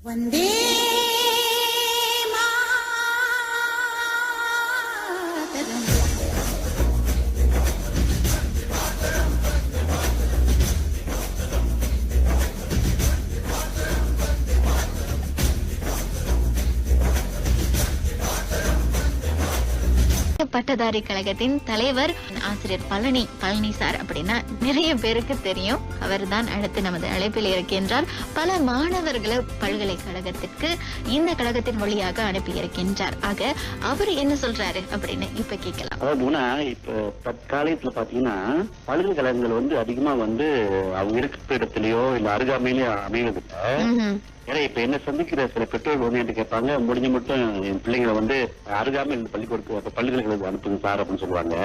வந்தே பட்டதாரி கழகத்தின் தலைவர் ஆசிரியர் பழனி சார் அப்படின்னா நிறைய பேருக்கு தெரியும். அவர் தான் அடுத்து நமது அழைப்பில் இருக்கின்றார். பல மாணவர்களை பல்கலைக்கழகத்திற்கு இந்த கழகத்தின் வழியாக அனுப்பி இருக்கின்றார். ஆக அவர் என்ன சொல்றாரு அப்படின்னு இப்ப கேட்கலாம். அதாவது இப்ப தற்காலத்துல பாத்தீங்கன்னா பல்கலைக்கழகங்கள் வந்து அதிகமா வந்து அவங்க இருக்கிற இடத்துலயோ இல்ல அருகாமையிலயோ அமைவதில்லை. ஏன்னா இப்ப என்ன சந்திக்கிற சில பெற்றோர்கள் வந்து என்ன கேட்பாங்க, முடிஞ்ச மட்டும் என் பிள்ளைங்களை வந்து அருகாமையில் பள்ளிக்கூடத்துக்கு பல்கலைக்கழகம் அனுப்புங்க சார் அப்படின்னு சொல்லுவாங்க.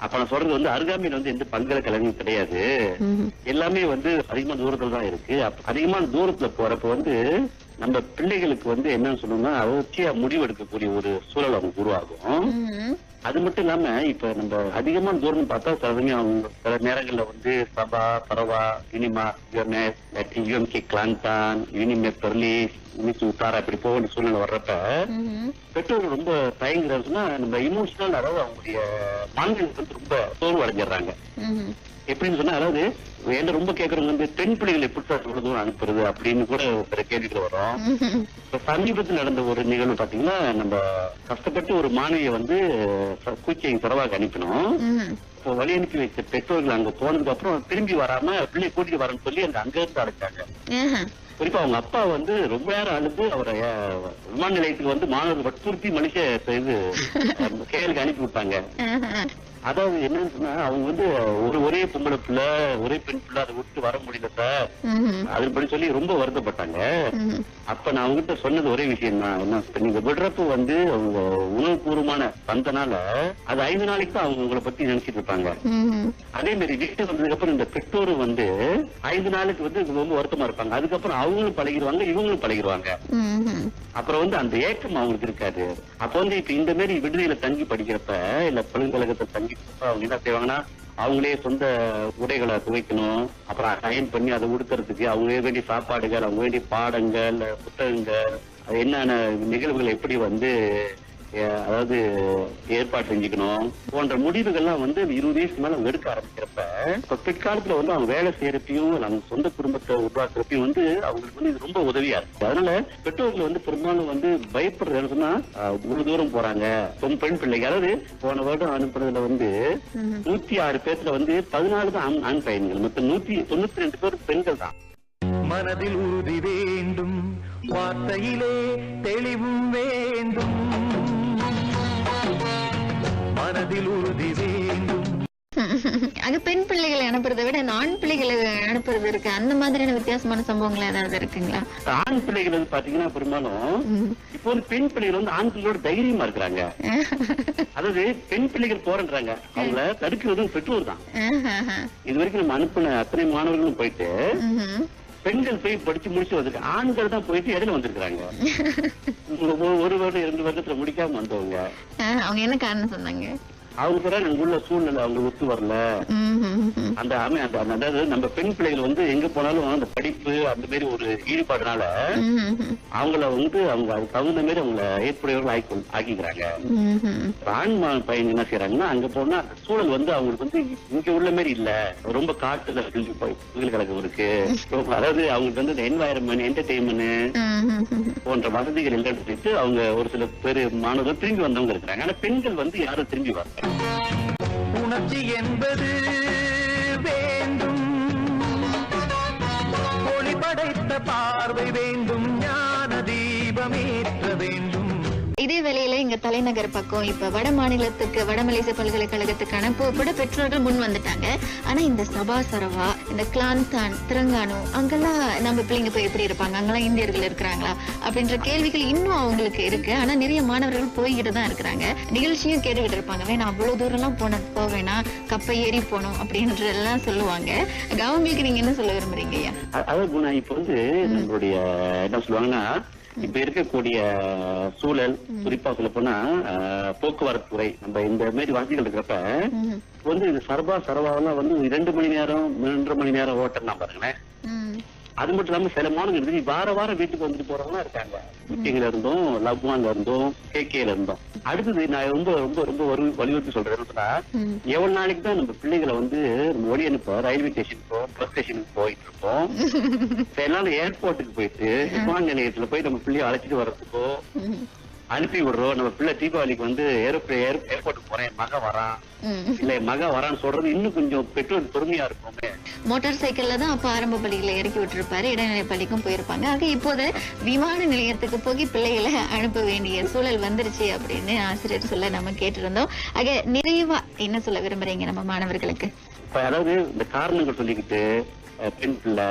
அப்ப நான் சொல்றது வந்து அருகாமையில வந்து எந்த பல்கலைக்கழகம் கிடையாது, எல்லாமே வந்து அதிகமான தூரத்துல தான் இருக்கு. அதிகமான தூரத்துல போறப்ப வந்து நம்ம பிள்ளைகளுக்கு வந்து என்னன்னு சொல்லணும்னா அவசியா முடிவெடுக்கக்கூடிய ஒரு சூழல் அவங்க உருவாகும். அது மட்டும் இல்லாம இப்ப நம்ம அதிகமான தூரம் பார்த்தா சில நேரங்கள்ல வந்து சபா பரவா யூனிமா யூஎம்கே கிளாந்தான் யூனிமே பெர்லிஸ் யூனிச்சு உத்தாரா இப்படி போக வேண்டிய சூழ்நிலை வர்றப்ப பெற்றோர்கள் ரொம்ப தயங்குறாருன்னா நம்ம இமோஷனல், அதாவது அவங்களுடைய மனநிலை வந்து ரொம்ப சோர்வு அடைஞ்சிடுறாங்க. எப்படின்னு சொன்னா, அதாவது என்ன ரொம்ப கேட்கறவங்க வந்து பெண் பிள்ளைகள் எப்படி இவ்வளவு தூரம் அனுப்புறது அப்படின்னு கூட ஒரு கேள்விகள் வரும். இப்ப சமீபத்தில் நடந்த ஒரு நிகழ்வு பாத்தீங்கன்னா, நம்ம கஷ்டப்பட்டு ஒரு மாணவியை வந்து கூச்சியை செலவாக அனுப்பினோம். இப்போ வழி அனுப்பி வைத்த பெற்றோர்கள் அங்க போனதுக்கு அப்புறம் திரும்பி வராம பிள்ளைய கூட்டிட்டு வரேன்னு சொல்லி அங்க இருந்து அழைச்சாங்க. குறிப்பா அவங்க அப்பா வந்து ரொம்ப நேரம் அழுது அவரை விமான நிலையத்துக்கு வந்து மாணவர்கள் வற்புறுத்தி மனுஷ இது கேளுக்கு அனுப்பி விட்டாங்க. அதாவது என்னன்னு சொன்னா, அவங்க வந்து ஒரே பொம்பளை பிள்ளை ஒரே பெண் பிள்ளை அதை விட்டு வர முடியல சார் அதுபடி சொல்லி ரொம்ப வருத்தப்பட்டாங்க. அப்ப நான் அவங்ககிட்ட சொன்னது ஒரே விஷயம் தான், என்ன நீங்க விடுறப்ப வந்து அவங்க உணவுபூர்வமான வந்தனால அது 5 நாளைக்கு தான் அவங்க உங்களை பத்தி நினைச்சிட்டு இருப்பாங்க. அதே மாதிரி வீட்டு வந்ததுக்கு அப்புறம் இந்த பெற்றோர் வந்து 5 நாளுக்கு வந்து ரொம்ப வருத்தமா இருப்பாங்க. அதுக்கப்புறம் அவங்களும் பழகிடுவாங்க, இவங்களும் பழகிடுவாங்க. அப்புறம் வந்து அந்த ஏக்கம் அவங்களுக்கு இருக்காது. அப்ப வந்து இப்ப இந்த மாதிரி விடுதியில தங்கி படிக்கிறப்ப இல்ல பல்கலைக்கழகத்தை தங்கி அவங்க என்ன செய்வாங்கன்னா, அவங்களே சொந்த உடைகளை துவைக்கணும், அப்புறம் அயன் பண்ணி அதை உடுத்துறதுக்கு அவங்களே வேண்டிய சாப்பாடுகள், அவங்க வேண்டிய பாடங்கள், புத்தகங்கள், என்னென்ன நிகழ்வுகள் எப்படி வந்து அதாவது ஏற்பாடு செஞ்சுக்கணும் போன்ற முடிவுகள்லாம் வந்து 20 வயசுக்கு மேல எடுக்க ஆரம்பிக்கிறப்ப இப்ப பிற்காலத்துல வந்து அவங்க வேலை செய்யறப்பையும் அவங்க சொந்த குடும்பத்தை உருவாக்குறப்பையும் வந்து அவங்களுக்கு வந்து இது ரொம்ப உதவியா இருக்கு. அதனால பெற்றோர்கள் வந்து பெரும்பாலும் வந்து பயப்படுறது சொன்னா இவ்வளவு தூரம் போறாங்க பெண் பிள்ளைங்க. அதாவது போன வருடம் அனுப்புறதுல வந்து 106 பேர்த்துல வந்து 14 தான் ஆண் பையன்கள், மொத்தம் 192 பேர் பெண்கள் தான். மனதில் உறுதி வேண்டும், வார்த்தையிலே தெளிவும் வேண்டும், மனதில் உறுதி வேண்டும். அது பெண் பிள்ளைகளை அனுப்புறதை விட ஆண் பிள்ளைகளை அனுப்புறது இருக்கு. அந்த மாதிரியான வித்தியாசமான சம்பவங்கள் ஏதாவது இருக்குங்களா? ஆண் பிள்ளைகள் வந்து பாத்தீங்கன்னா பெரும்பாலும் இப்போ வந்து பெண் பிள்ளைகள் வந்து ஆண் பிள்ளையோட தைரியமா இருக்கிறாங்க. அதாவது பெண் பிள்ளைகள் போறன்றாங்க, அவங்கள தடுக்கிறது பெற்றோர் தான். இது வரைக்கும் நம்ம அனுப்பின அத்தனை மாணவர்களும் போயிட்டு பெண்கள் போய் படிச்சு முடிச்சு வந்திருக்காங்க, ஆண்கள் தான் போயிட்டு இடையில வந்திருக்காங்க. 1 வருடம் 2 வருடத்துல முடிக்காம வந்தவங்க. அவங்க என்ன காரணம் சொன்னாங்க? அவங்க கூட அங்க உள்ள சூழ்நிலை அவங்க ஒத்து வரல. அந்த அதாவது நம்ம பெண் பிள்ளைகள் வந்து எங்க போனாலும் அந்த படிப்பு அந்த மாதிரி ஒரு ஈடுபாடுனால அவங்கள வந்து அவங்க அதுக்கு தகுந்த மாதிரி அவங்கள ஏற்புடையவர்கள் ஆக்கிக்கிறாங்க. ஆண் பையன் என்ன செய்யறாங்கன்னா, அங்க போனா சூழல் வந்து அவங்களுக்கு வந்து இங்க உள்ள மாதிரி இல்ல, ரொம்ப காட்டுல பல்கலைக்கழகம் இருக்கு. அதாவது அவங்களுக்கு வந்து இந்த என்வாயர்மெண்ட் என்டர்டெயின்மெண்ட் போன்ற வசதிகள் இல்லைன்னு சொல்லிட்டு அவங்க ஒரு சில பேர் மாணவர்கள் திரும்பி வந்தவங்க இருக்கிறாங்க. ஆனா பெண்கள் வந்து யாரும் திரும்பி வரல. உணர்ச்சி என்பது வேண்டும், ஒளி படைத்த பார்வை வேண்டும், ஞான தீபமேற்ற வேண்டும். இதே வேளையில இங்க தலைநகர் பக்கம் இப்ப வட மாநிலத்துக்கு வட மலேசிய பல்கலைக்கழகத்துக்கு அனுப்ப கூட பெற்றோர்கள் முன் வந்துட்டாங்க. ஆனா இந்த சபா சரவா, இந்த கிளாந்தான், திரங்கானு அங்கெல்லாம் நம்ம பிள்ளைங்க போய் எப்படி இருப்பாங்க, அங்கெல்லாம் இந்தியர்கள் இருக்கிறாங்களா அப்படின்ற கேள்விகள் இன்னும் அவங்களுக்கு இருக்கு. ஆனா நிறைய மாணவர்கள் போய்கிட்டு தான் இருக்கிறாங்க. நிகழ்ச்சியும் கேட்டுக்கிட்டு இருப்பாங்க, வேணா அவ்வளவு தூரம் எல்லாம் போவேனா, கப்பை ஏறி போனோம் அப்படின்ற எல்லாம் சொல்லுவாங்க. அவங்களுக்கு நீங்க என்ன சொல்ல விரும்புறீங்க ஐயா? அதாவது இப்ப வந்து நம்மளுடைய என்ன சொல்லுவாங்கன்னா, இப்ப இருக்கக்கூடிய சூழல் குறிப்பா சொல்ல போனா போக்குவரத்து துறை நம்ம இந்த மாதிரி வசதிகள் இருக்கிறப்ப வந்து இது சரவாவெல்லாம் வந்து 2 மணி நேரம் 3.5 மணி நேரம் ஓட்டம் தான் பாருங்களேன். அது மட்டும் இல்லாம சில மாணவர்கள் வாரம் வீட்டுக்கு வந்துட்டு போறவங்க இருக்காங்க. மீட்டிங்ல இருந்தும், லவ்வான்ல இருந்தும், கேகேல இருந்தும். அடுத்தது நான் ரொம்ப ரொம்ப ரொம்ப வலியுறுத்தி சொல்றேன்னா, எவ்வளவு நாளைக்கு தான் நம்ம பிள்ளைகளை வந்து ஒளி அனுப்ப ரயில்வே ஸ்டேஷனுக்கோ பஸ் ஸ்டேஷனுக்கு போயிட்டு இருப்போம். எல்லாரும் ஏர்போர்ட்டுக்கு போயிட்டு விமான நிலையத்துல போய் நம்ம பிள்ளைய அழைச்சிட்டு வர்றதுக்கோ அனுப்பி விடுறோம். நம்ம பிள்ளை தீபாவளிக்கு வந்து ஏர்போர்ட்டுக்கு போறேன், மக வரான் இல்ல மக வரான்னு சொல்றது இன்னும் கொஞ்சம் பெற்றோர் பொறுமையா இருக்குமே. மோட்டார் சைக்கிள்ல தான் அப்ப ஆரம்ப பள்ளியில இறக்கி விட்டுருப்பாரு, இடைநிலை பள்ளிக்கும் போயிருப்பாங்க. ஆக இப்போது விமான நிலையத்துக்கு போய் பிள்ளைகளை அனுப்ப வேண்டிய சூழல் வந்துருச்சு அப்படின்னு ஆசிரியர் சொல்ல நம்ம கேட்டிருந்தோம். ஆக நிறைவா என்ன சொல்ல விரும்புறீங்க நம்ம மாணவர்களுக்கு? அதாவது இந்த காரணங்கள் சொல்லிக்கிட்டு பெண் பிள்ளை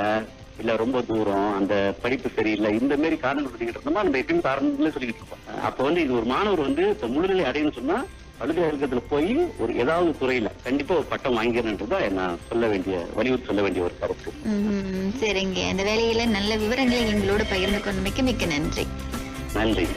இல்ல ரொம்ப தூரம், அந்த படிப்பு சரியில்லை, இந்த மாதிரி காரணங்கள் சொல்லிக்கிட்டு இருந்தோமா நம்ம எப்பயும் காரணங்களே சொல்லிக்கிட்டு இருக்கோம். அப்ப வந்து இது ஒரு மாணவர் வந்து இப்ப முழுநிலை அடையணும்னு சொன்னா பல்கலைக்கழகத்துல போய் ஒரு ஏதாவது துறையில கண்டிப்பா ஒரு பட்டம் வாங்கிறன்றதான் நான் சொல்ல வேண்டிய வலியுறுத்தி சொல்ல வேண்டிய ஒரு கருத்து. சரிங்க, இந்த வேலையில நல்ல விவரங்களை எங்களோட பகிர்ந்து கொண்டமைக்கு மிக்க நன்றி. நன்றி.